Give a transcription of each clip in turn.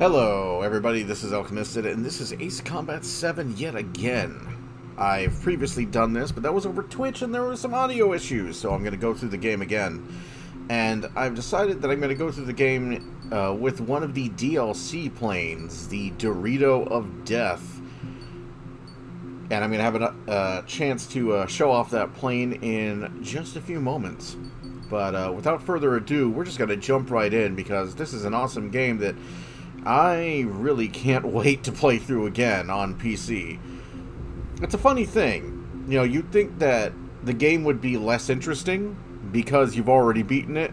Hello everybody, this is Alchemisted, and this is Ace Combat 7 yet again. I've previously done this, but that was over Twitch and there were some audio issues, so I'm going to go through the game again. And I've decided that I'm going to go through the game with one of the DLC planes, the Dorito of Death. And I'm going to have a chance to show off that plane in just a few moments. But without further ado, we're just going to jump right in, because this is an awesome game that I really can't wait to play through again on PC. It's a funny thing. You know, you'd think that the game would be less interesting because you've already beaten it.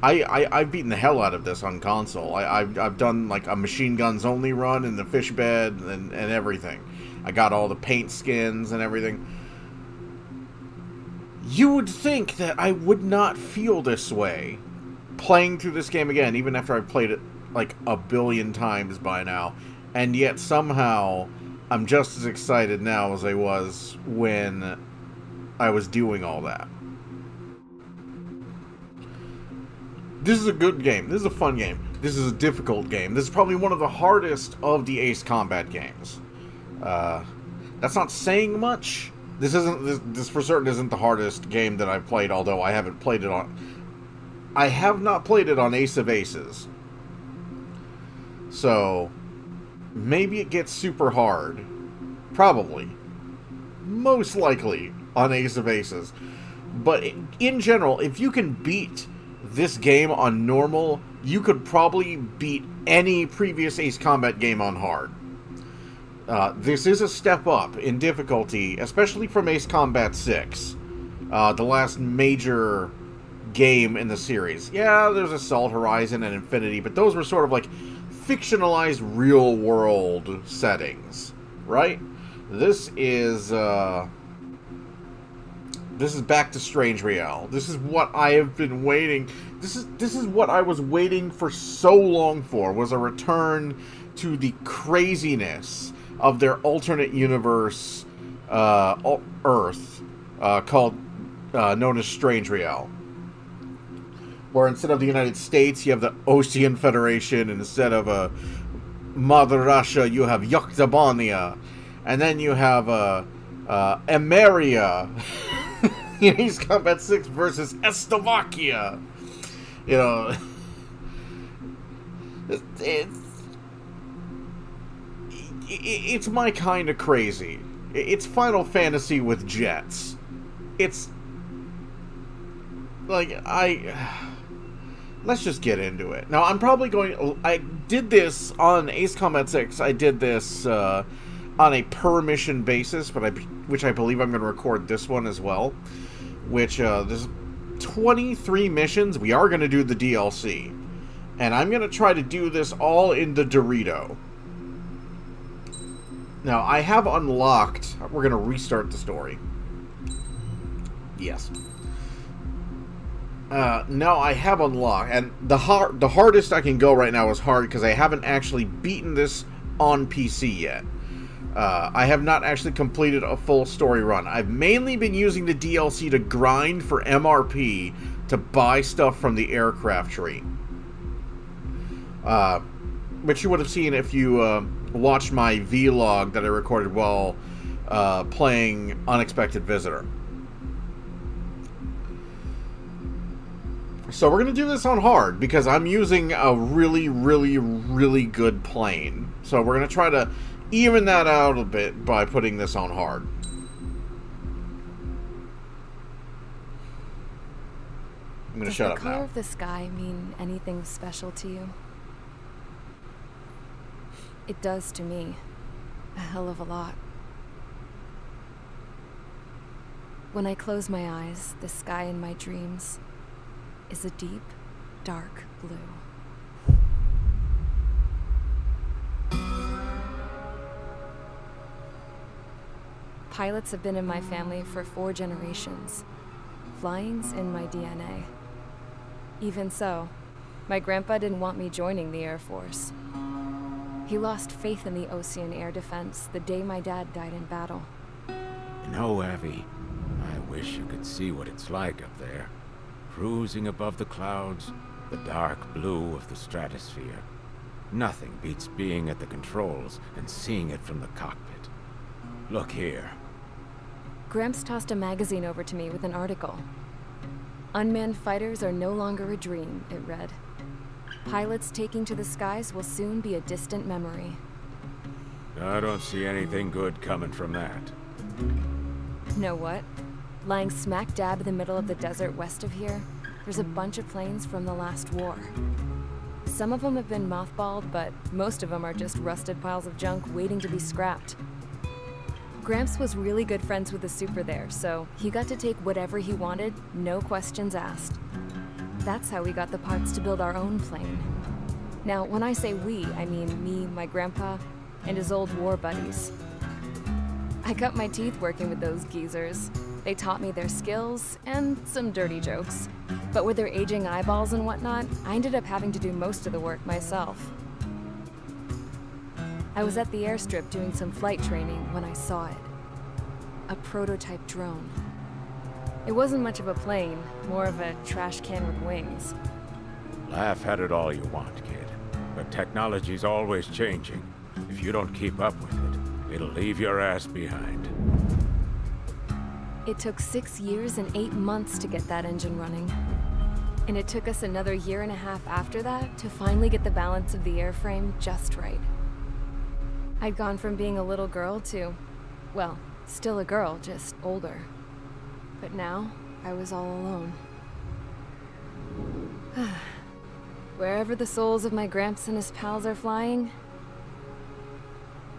I've beaten the hell out of this on console. I've done like a machine guns only run in the fish bed and everything. I got all the paint skins and everything. You would think that I would not feel this way playing through this game again, even after I've played it like a billion times by now, and yet somehow I'm just as excited now as I was when I was doing all that. This is a good game. This is a fun game. This is a difficult game. This is probably one of the hardest of the Ace Combat games. That's not saying much. This for certain isn't the hardest game that I've played, although I haven't played it on... I have not played it on Ace of Aces. So, maybe it gets super hard. Probably. Most likely on Ace of Aces. But in general, if you can beat this game on normal, you could probably beat any previous Ace Combat game on hard. This is a step up in difficulty, especially from Ace Combat 6. The last major game in the series. Yeah, there's Assault Horizon and Infinity, but those were sort of like fictionalized real-world settings, right? This is back to Strange Real. This is what I have been waiting. This is what I was waiting for so long for, was a return to the craziness of their alternate universe Earth called known as Strange Real, where instead of the United States you have the Ocean Federation, and instead of Mother Russia you have Yoktabania, and then you have Emeria in Ace Combat 6 versus Slovakia. You know, it's my kind of crazy. It's Final Fantasy with jets. It's like, let's just get into it. Now, I'm probably going... I did this on Ace Combat 6. I did this on a per-mission basis, but which I believe I'm going to record this one as well. Which, there's 23 missions. We are going to do the DLC. And I'm going to try to do this all in the Dorito. Now, I have unlocked... We're going to restart the story. Yes. Now I have unlocked, and the hardest I can go right now is hard because I haven't actually beaten this on PC yet. I have not actually completed a full story run. I've mainly been using the DLC to grind for MRP to buy stuff from the aircraft tree. Which you would have seen if you watched my vlog that I recorded while playing Unexpected Visitor. So we're going to do this on hard, because I'm using a really, really, really good plane. So we're going to try to even that out a bit by putting this on hard. I'm going to shut up now. Does the color of the sky mean anything special to you? It does to me. A hell of a lot. When I close my eyes, the sky in my dreams is a deep, dark blue. Pilots have been in my family for 4 generations. Flying's in my DNA. Even so, my grandpa didn't want me joining the Air Force. He lost faith in the Ocean Air Defense the day my dad died in battle. You know, Abby, I wish you could see what it's like up there. Cruising above the clouds, the dark blue of the stratosphere. Nothing beats being at the controls and seeing it from the cockpit. Look here. Gramps tossed a magazine over to me with an article. Unmanned fighters are no longer a dream, it read. Pilots taking to the skies will soon be a distant memory. I don't see anything good coming from that. Know what? Lying smack dab in the middle of the desert west of here, there's a bunch of planes from the last war. Some of them have been mothballed, but most of them are just rusted piles of junk waiting to be scrapped. Gramps was really good friends with the super there, so he got to take whatever he wanted, no questions asked. That's how we got the parts to build our own plane. Now, when I say we, I mean me, my grandpa, and his old war buddies. I cut my teeth working with those geezers. They taught me their skills and some dirty jokes. But with their aging eyeballs and whatnot, I ended up having to do most of the work myself. I was at the airstrip doing some flight training when I saw it. A prototype drone. It wasn't much of a plane, more of a trash can with wings. Laugh at it all you want, kid. But technology's always changing. If you don't keep up with it, it'll leave your ass behind. It took 6 years and 8 months to get that engine running. And it took us another 1.5 years after that to finally get the balance of the airframe just right. I'd gone from being a little girl to, well, still a girl, just older. But now, I was all alone. Wherever the souls of my Gramps and his pals are flying,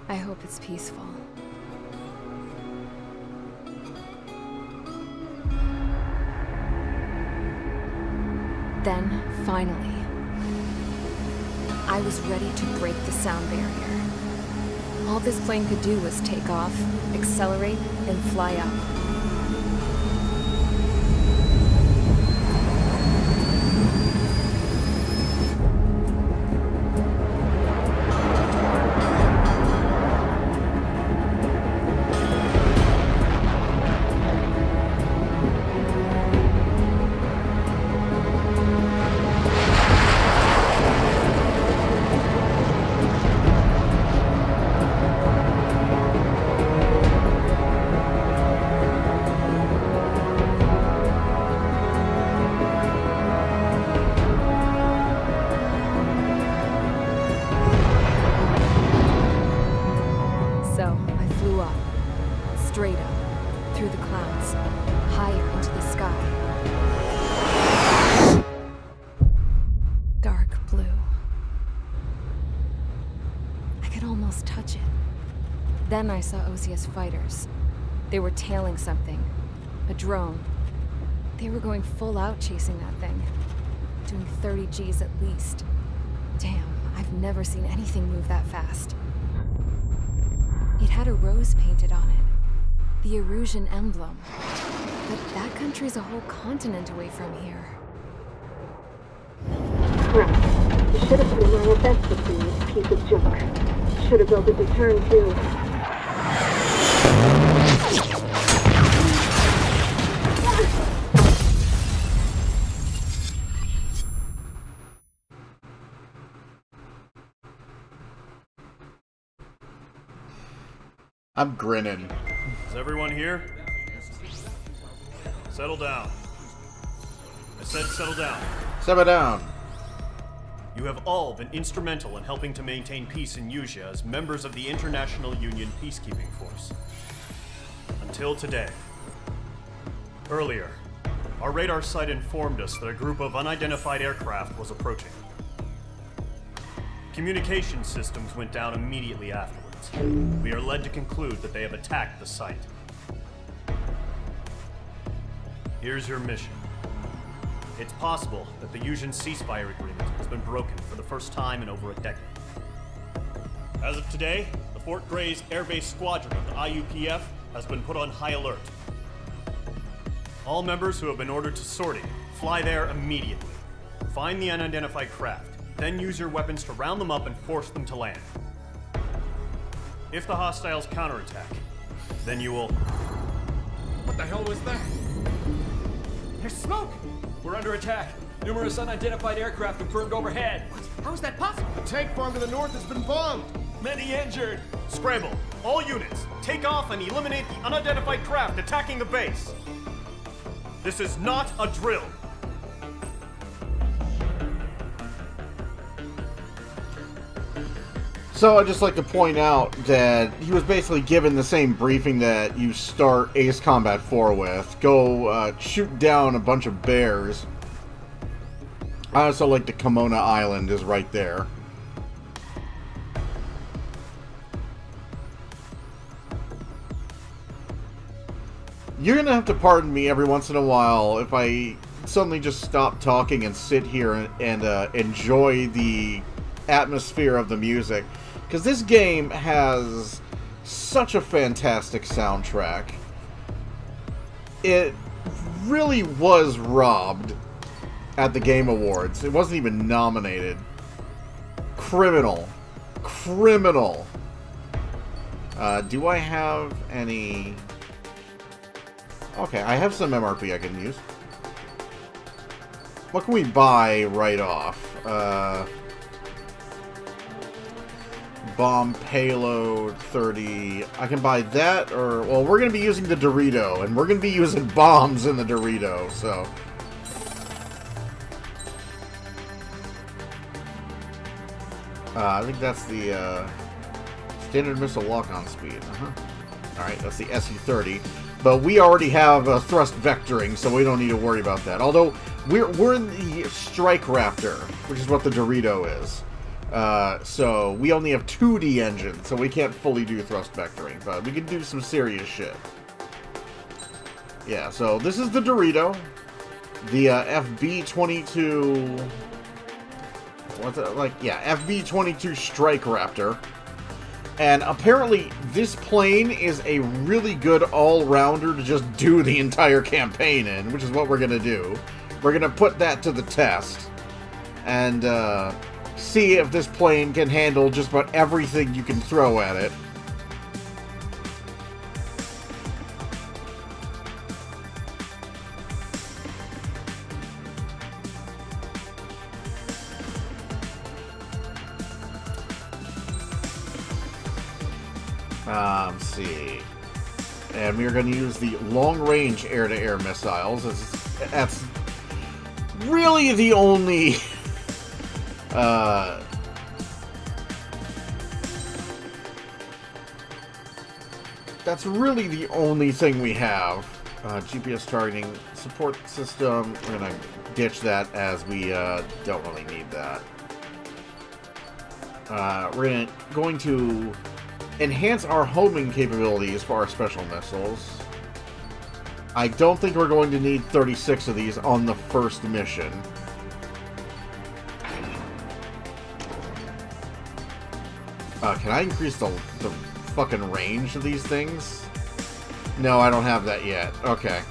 I hope it's peaceful. Then, finally, I was ready to break the sound barrier. All this plane could do was take off, accelerate, and fly up. Straight up, through the clouds, higher into the sky. Dark blue. I could almost touch it. Then I saw Osia's fighters. They were tailing something. A drone. They were going full out chasing that thing. Doing 30 Gs at least. Damn, I've never seen anything move that fast. It had a rose painted on it. The Erusian emblem. But that country's a whole continent away from here. Right. You should have put in my best to see this piece of junk. Should have built a return too. I'm grinning. Is everyone here? Settle down. I said settle down. Settle down. You have all been instrumental in helping to maintain peace in Usea as members of the International Union Peacekeeping Force. Until today. Earlier, our radar site informed us that a group of unidentified aircraft was approaching. Communication systems went down immediately afterwards. We are led to conclude that they have attacked the site. Here's your mission. It's possible that the Usian ceasefire agreement has been broken for the first time in over a decade. As of today, the Fort Gray's Air Base Squadron of the IUPF has been put on high alert. All members who have been ordered to sortie, fly there immediately. Find the unidentified craft, then use your weapons to round them up and force them to land. If the hostiles counterattack, then you will... What the hell was that? There's smoke! We're under attack. Numerous unidentified aircraft confirmed overhead. How is that possible? The tank farm to the north has been bombed. Many injured. Scramble. All units, take off and eliminate the unidentified craft attacking the base. This is not a drill. So I'd just like to point out that he was basically given the same briefing that you start Ace Combat 4 with. Go shoot down a bunch of bears. I also like the Kimona Island is right there. You're gonna have to pardon me every once in a while if I suddenly just stop talking and sit here and enjoy the atmosphere of the music. Because this game has such a fantastic soundtrack. It really was robbed at the Game Awards. It wasn't even nominated. Criminal. Criminal. Do I have any... Okay, I have some MRP I can use. What can we buy right off? Bomb payload 30. I can buy that, or... Well, we're going to be using the Dorito, and we're going to be using bombs in the Dorito, so... I think that's the standard missile lock-on speed. Alright, that's the SU-30. But we already have thrust vectoring, so we don't need to worry about that. Although, we're in the Strike Raptor, which is what the Dorito is. So, we only have 2D engines, so we can't fully do thrust vectoring. But we can do some serious shit. Yeah, so this is the Dorito. The FB-22... What's it like? Yeah, FB-22 Strike Raptor. And apparently, this plane is a really good all-rounder to just do the entire campaign in, which is what we're going to do. We're going to put that to the test. And, see if this plane can handle just about everything you can throw at it. Let's see. And we're going to use the long-range air-to-air missiles. That's really the only... that's really the only thing we have. GPS targeting support system. We're going to ditch that as we don't really need that. We're going to enhance our homing capabilities for our special missiles. I don't think we're going to need 36 of these on the first mission. Can I increase the fucking range of these things? No, I don't have that yet. Okay.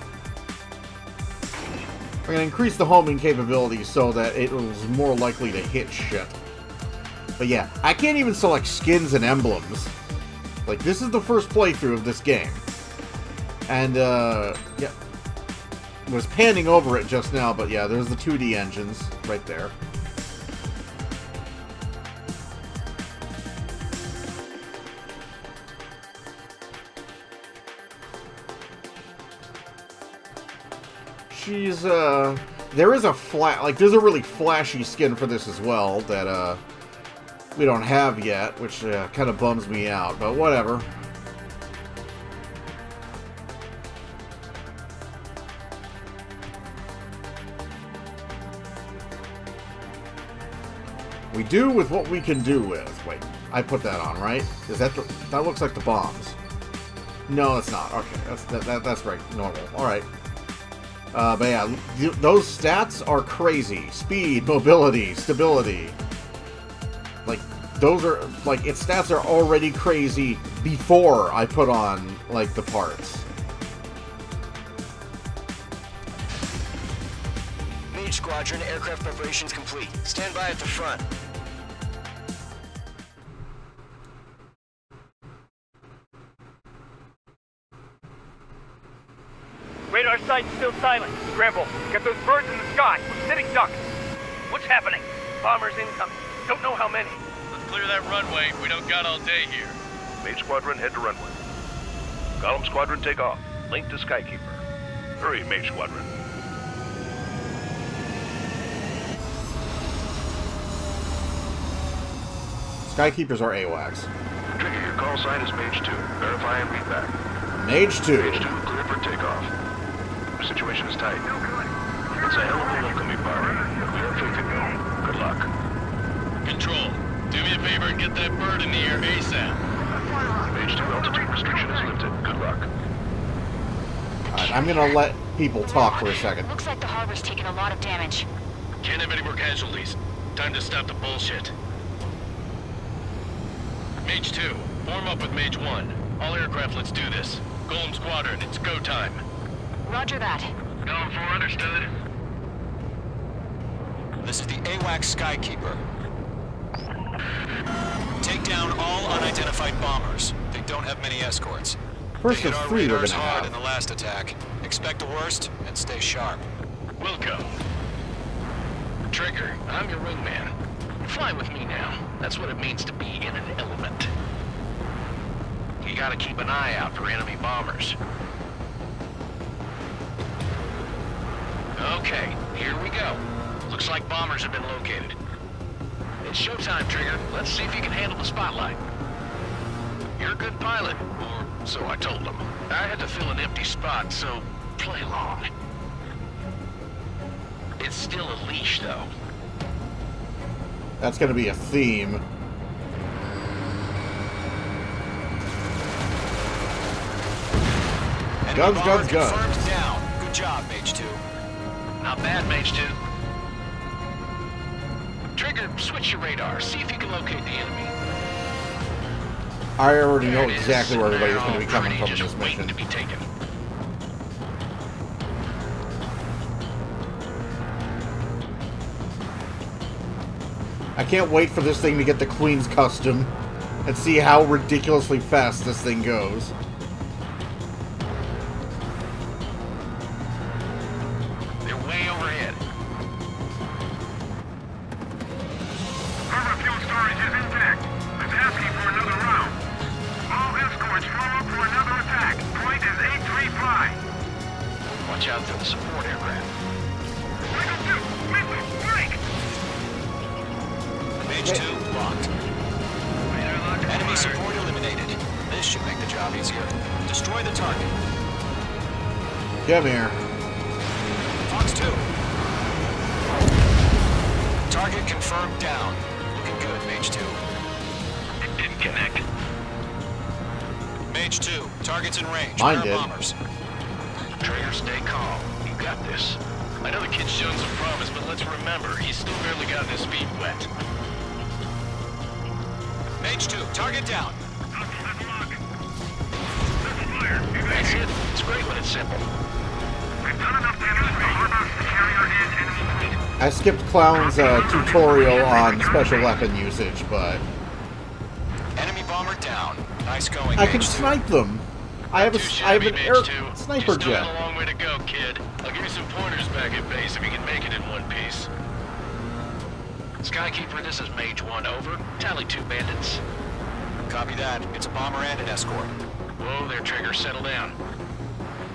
We're going to increase the homing capabilities so that it was more likely to hit shit. But yeah, I can't even select skins and emblems. Like, this is the first playthrough of this game. And, yeah. Was panning over it just now, but yeah, there's the 2D engines right there. She's, there is a there's a really flashy skin for this as well that, we don't have yet, which kind of bums me out, but whatever. We do with what we can do with. Wait, I put that on, right? Is that that looks like the bombs? No, it's not. Okay, that's right, normal. All right. But yeah, those stats are crazy. Speed, mobility, stability. Like, those are, like, its stats are already crazy before I put on, like, the parts. Mage Squadron, aircraft preparations complete. Stand by at the front. Radar site's still silent. Scramble. Get those birds in the sky. We're sitting ducks. What's happening? Bombers incoming. Don't know how many. Let's clear that runway. We don't got all day here. Mage Squadron, head to runway. Column Squadron, take off. Link to Skykeeper. Hurry, Mage Squadron. Skykeepers are AWACS. Trigger, your call sign is Mage 2. Verify and read back. Mage 2. Mage 2, clear for takeoff. The situation is tight. It's a hell of a welcoming party. We have faith in you. Good luck. Control, do me a favor and get that bird in the air ASAP. Mage 2, altitude restriction is lifted. Good luck. Alright, I'm gonna let people talk for a second. Looks like the harbor's taken a lot of damage. Can't have any more casualties. Time to stop the bullshit. Mage 2, form up with Mage 1. All aircraft, let's do this. Golem Squadron, it's go time. Roger that. Going for understood. This is the AWACS Skykeeper. Take down all unidentified bombers. They don't have many escorts. First They of hit our 3 we're radars gonna hard have. in the last attack. Expect the worst and stay sharp. Wilco. Trigger, I'm your wingman. Fly with me now. That's what it means to be in an element. You gotta keep an eye out for enemy bombers. Okay, here we go. Looks like bombers have been located. It's showtime, Trigger. Let's see if you can handle the spotlight. You're a good pilot, or so I told them. I had to fill an empty spot, so play along. It's still a leash, though. That's gonna be a theme. Guns, guns, guns. Confirmed down. Good job, Mage 2. Not bad, Mage 2. Trigger, switch your radar. See if you can locate the enemy. I already know There it is. exactly where everybody's They're going to be all coming pretty, from in just this waiting mission. to be taken. I can't wait for this thing to get the Queen's Custom and see how ridiculously fast this thing goes. They're way overhead. Harbor fuel storage is intact. It's asking for another round. All escorts form up for another attack. Point is 835. Watch out for the support aircraft. Michael 2, missile, break! Mage 2 locked. Enemy support eliminated. This should make the job easier. Destroy the target. Come here. Fox 2. Target confirmed down. Looking good, Mage 2. It didn't connect. Mage 2, target's in range. Mine Where did. are bombers? Trigger, stay calm. You got this. I know the kid's shown some promise, but let's remember, he's still barely gotten his feet wet. Mage 2, target down. That's it. It's great when it's simple. We've done enough damage to the harbor's carrier and enemy fleet. I skipped Clown's tutorial on special weapon usage, but Enemy bomber down. Nice going, I can Mage 2. snipe them. I have Too an shabby, air Mage 2. sniper You still jet. got a long way to go, kid. I'll give you some pointers back at base if you can make it in one piece. Skykeeper, this is Mage 1, over. Tally 2 bandits. Copy that. It's a bomber and an escort. Whoa there, Trigger, settle down.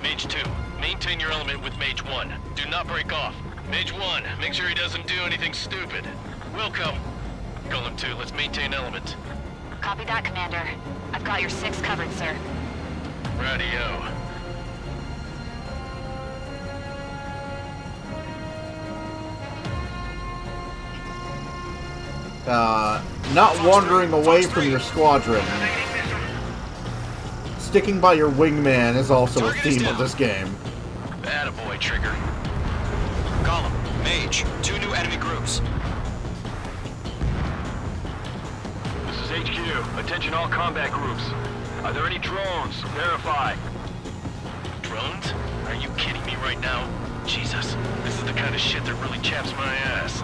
Mage 2, maintain your element with Mage 1. Do not break off. Mage 1, make sure he doesn't do anything stupid. Wilco. Golem 2, let's maintain element. Copy that, Commander. I've got your 6 covered, sir. Radio. Not wandering away from your squadron. Sticking by your wingman is also a theme of this game. Attaboy, Trigger. Column, Mage, 2 new enemy groups. This is HQ. Attention all combat groups. Are there any drones? Verify. Drones? Are you kidding me right now? Jesus, this is the kind of shit that really chaps my ass.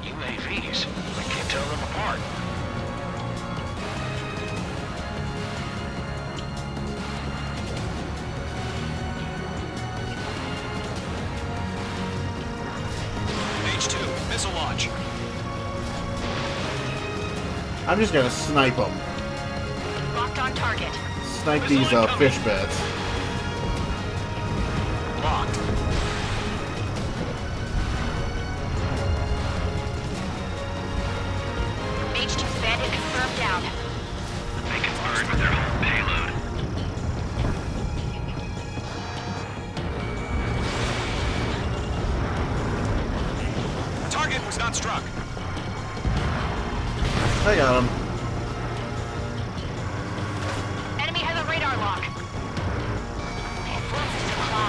UAVs. I can't tell them apart. Mage 2, missile launch. I'm just gonna snipe them. Locked on target. Snipe these fish beds. Locked. H2's bandit confirmed down. They can burn with their whole payload. Target was not struck. I got him. Enemy has a radar lock.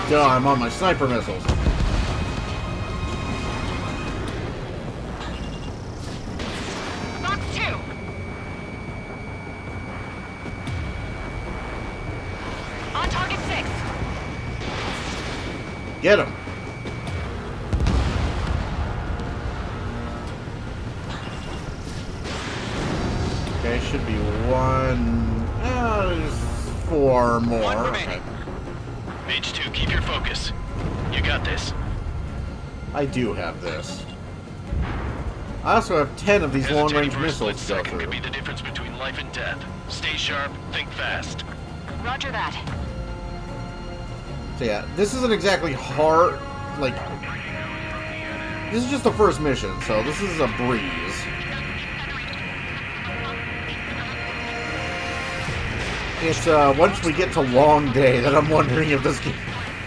Duh, I'm on my sniper missiles. Box 2. On target 6. Get him. Okay, should be one. There's 4 more. Okay. Mage 2, keep your focus. You got this. I do have this. I also have 10 of these long-range missiles to go through. Could be the difference between life and death. Stay sharp, think fast. Roger that. So yeah, this isn't exactly hard, like... This is just the first mission, so this is a breeze. It's, once we get to Long Day that I'm wondering if this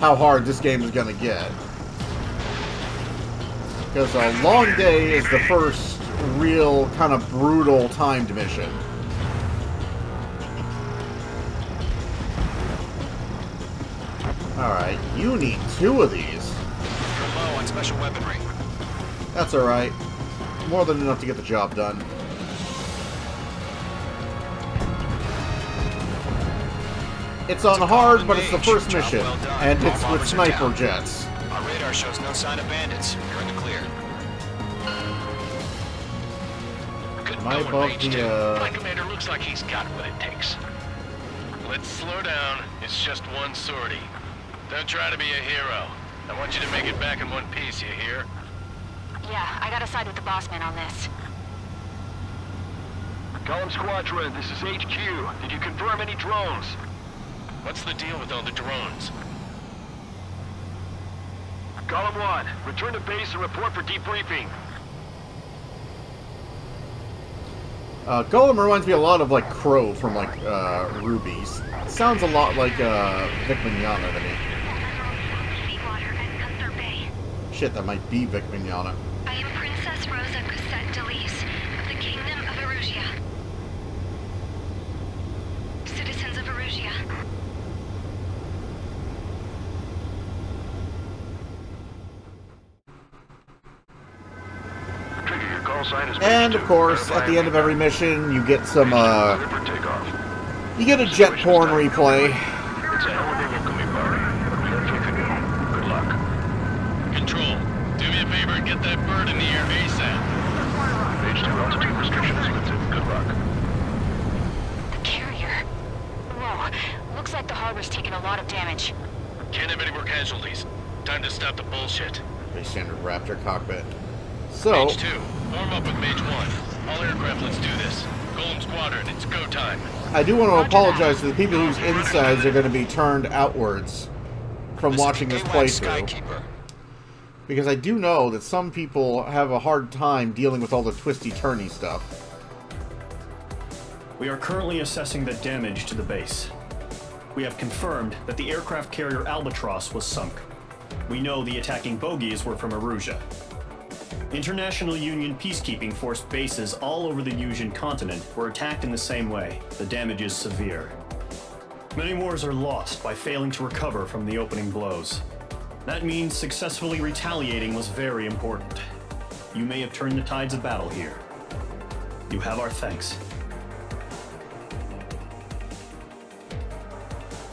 how hard this game is gonna get. Because Long Day is the first real kind of brutal timed mission. Alright, you need 2 of these. You're low on special weaponry. That's alright. More than enough to get the job done. It's on hard, but it's the first mission, and it's with sniper jets. Our radar shows no sign of bandits. You're in the clear. Am I above the, My commander looks like he's got what it takes. Let's slow down. It's just one sortie. Don't try to be a hero. I want you to make it back in one piece, you hear? Yeah, I gotta side with the boss man on this. Column Squadron, this is HQ. Did you confirm any drones? What's the deal with all the drones? Column 1, return to base and report for debriefing. Golem reminds me a lot of, like, Crow from, like, Ruby's. Sounds a lot like, Vic Mignogna to me. Shit, that might be Vic Mignogna. I am Princess Rosa Cosette Delise of the Kingdom of Erusia. Citizens of Erusia. And, of course, at the end of every mission, you get some, you get a jet porn replay. It's a hell of a welcoming party, but we have faith in you. Good luck. Control, do me a favor and get that bird in the air ASAP. Page 2 altitude restrictions lifted. Good luck. The carrier. Whoa, looks like the harbor's taken a lot of damage. Can't have any more casualties. Time to stop the bullshit. Very standard Raptor cockpit. So... Mage 2, warm up with Mage 1. All aircraft, let's do this. Golem Squadron, it's go time. I do want to apologize to the people whose insides are going to be turned outwards from watching this playthrough. Because I do know that some people have a hard time dealing with all the twisty-turny stuff. We are currently assessing the damage to the base. We have confirmed that the aircraft carrier Albatross was sunk. We know the attacking bogies were from Erusia. International Union peacekeeping force bases all over the Yusian continent were attacked in the same way. The damage is severe. Many wars are lost by failing to recover from the opening blows. That means successfully retaliating was very important. You may have turned the tides of battle here. You have our thanks.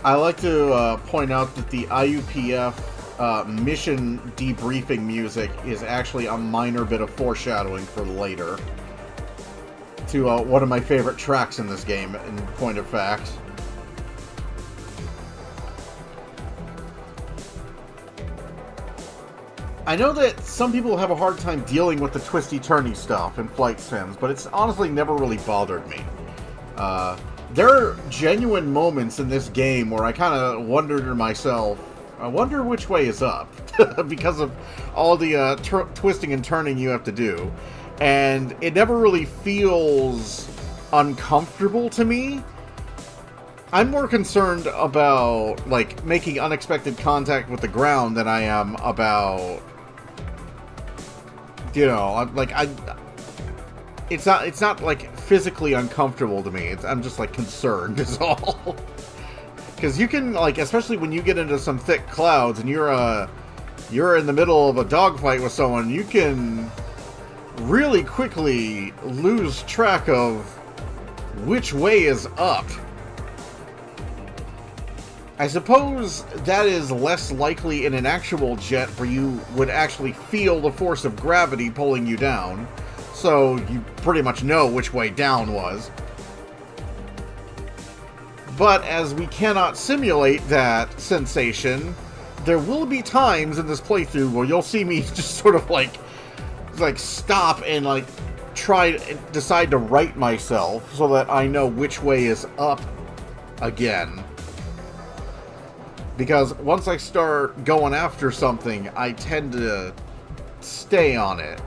I like to point out that the IUPF mission debriefing music is actually a minor bit of foreshadowing for later. To one of my favorite tracks in this game, in point of fact. I know that some people have a hard time dealing with the twisty-turny stuff in flight sims, but it's honestly never really bothered me. There are genuine moments in this game where I kind of wondered to myself, I wonder which way is up, because of all the twisting and turning you have to do. And it never really feels uncomfortable to me. I'm more concerned about, like, making unexpected contact with the ground than I am about, you know, like, it's not like physically uncomfortable to me. I'm just like concerned is all. Because you can, like, especially when you get into some thick clouds and you're in the middle of a dogfight with someone, you can really quickly lose track of which way is up. I suppose that is less likely in an actual jet where you would actually feel the force of gravity pulling you down. So you pretty much know which way down was. But as we cannot simulate that sensation, there will be times in this playthrough where you'll see me just sort of like stop and like decide to right myself so that I know which way is up again. Because once I start going after something, I tend to stay on it.